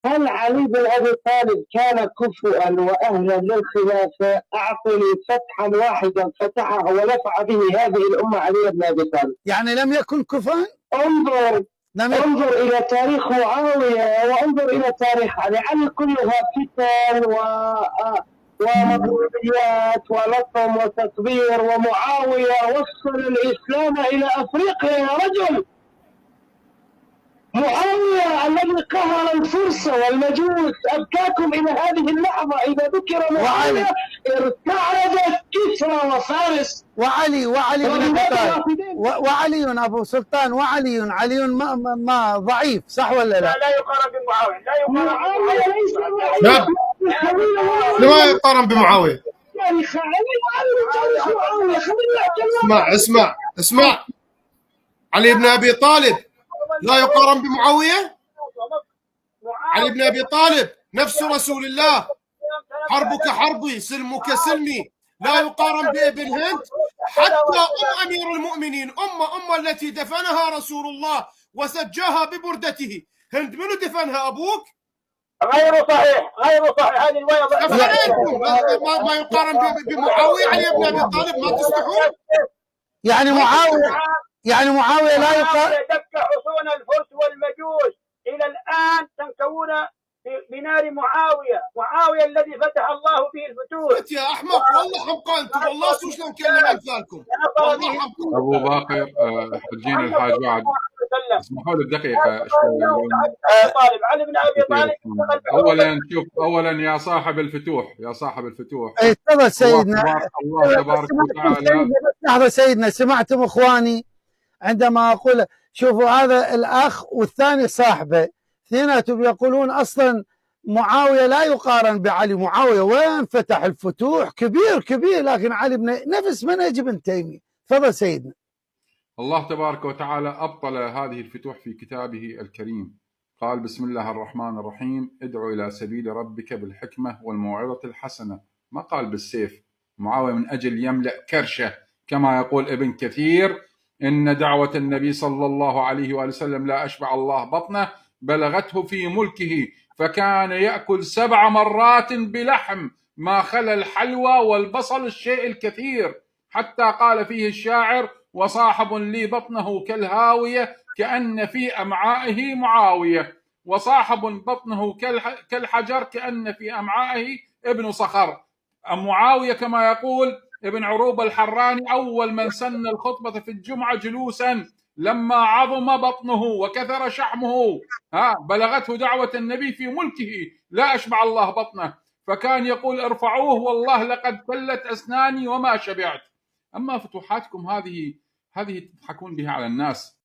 هل علي بن أبي طالب كان كفؤا وأهلا للخلافة؟ أعطني فتحا واحدا فتحها ونفع به هذه الأمة علي بن أبي طالب. يعني لم يكن كفءا؟ انظر إلى تاريخ معاوية وانظر إلى تاريخ علي كلها فتن ومضروبيات ولطم وتطبير، ومعاوية وصل الإسلام إلى أفريقيا يا رجل. معاوية الذي قهر الفرس والمجوس أبكاكم إلى هذه اللحظة. إذا ذكر معاوية ارتعدت كسرى وفارس. وعلي بن أبي طالب وعلي أبو سلطان علي ما ضعيف، صح ولا لا؟ لا يقارن بمعاوية، لا يقارن معاوية ليس لا يقارن بمعاوية. يعني معاوية. اسمع علي بن أبي طالب لا يقارن بمعاوية. علي بن أبي طالب نفس رسول الله، حربك حربي سلمك سلمي، لا يقارن بابن هند. حتى أمير المؤمنين أمة التي دفنها رسول الله وسجاها ببردته، هند منو دفنها؟ أبوك؟ غير صحيح هذه الرواية ما يقارن بمعاوية. علي بن أبي طالب ما تستحون. يعني معاوية لا يقارن. دك حصون الفرس والمجوس إلى الآن تنكون بنار معاوية الذي فتح الله به الفتوح. يا أحمق، والله حمقى أنتم، والله سوش لهم كلام أمثالكم، والله حمقى. أبو باقر حجين الحاج وعد، اسمحوا لي بدقيقة. علي بن أبي طالب أولا يا صاحب الفتوح تفضل سيدنا. الله تبارك وتعالى. لحظة سيدنا، سمعتم إخواني عندما أقول شوفوا هذا الأخ والثاني صاحبه اثنيناتهم يقولون أصلا معاوية لا يقارن بعلي. معاوية وين فتح الفتوح كبير، لكن علي نفس منهج ابن تيمية. تفضل سيدنا. الله تبارك وتعالى أبطل هذه الفتوح في كتابه الكريم، قال بسم الله الرحمن الرحيم ادعو إلى سبيل ربك بالحكمة والموعظة الحسنة، ما قال بالسيف. معاوية من أجل يملأ كرشه، كما يقول ابن كثير إن دعوة النبي صلى الله عليه وآله وسلم لا أشبع الله بطنه بلغته في ملكه، فكان يأكل 7 مرات بلحم ما خلا الحلوى والبصل الشيء الكثير، حتى قال فيه الشاعر وصاحب لي بطنه كالهاوية كأن في أمعائه معاوية، وصاحب بطنه كالحجر كأن في أمعائه ابن صخر. معاوية كما يقول ابن عروبة الحراني أول من سن الخطبة في الجمعة جلوسا لما عظم بطنه وكثر شحمه بلغته دعوة النبي في ملكه لا أشبع الله بطنه، فكان يقول ارفعوه والله لقد كلت أسناني وما شبعت. أما فتوحاتكم هذه تضحكون بها على الناس.